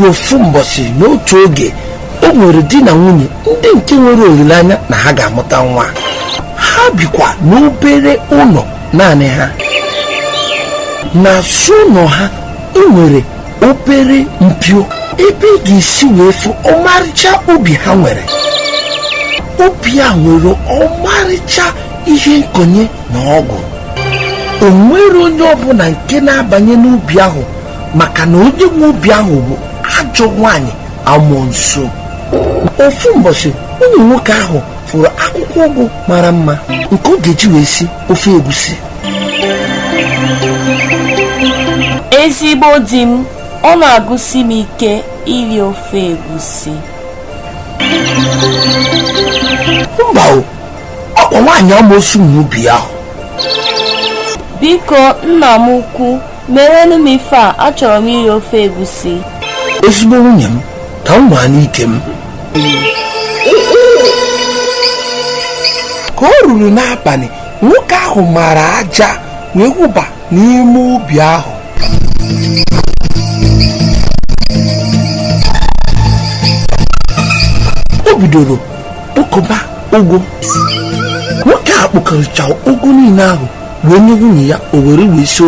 ofu mbọsị n'otu oge o nwere di na nwunye ndị nke nwere olileanya na ha ga-amụta nwa. Ha bikwa n'obere ụlọ naanị ha. N'azụ ụlọ ha enwere obere mpio ebe ị ga-esi wee fụ ọmarịcha ubi ha nwere. Ubi a nwere ọmarịcha ihe nkonye na ọgwụ. O nwere onye ọbụla nke na-abanye n'ubi ahụ maka na onye nwe ubi ahụ bụ ajọ nwanyị amụnso. Ofu mbọsị onye nwoke ahụ fụrụ akwụkwọ ụgụ mara mma nke ọ ga-eji wee si ofe egusi. Ezigbo di m, ọ na-agụsi m ike iri ofe egusi. Mba o, ọkwa nwaanyị amoosu n'ubi ahụ. Biko nna m ukwu, merenụ m ife a, achọrọ m iri ofe egusi. Ezigbo nwunye m, ka m nwaa n'ike m. Ka o ruru n'abalị, nwoke ahụ mara aja wee wụba n'ime ubi ahụ. O bidoro kpokọba ụgụ. Nwoke a kpokọrọcha ụgụ niile ahụ wee nye nwunye ya, o were wee si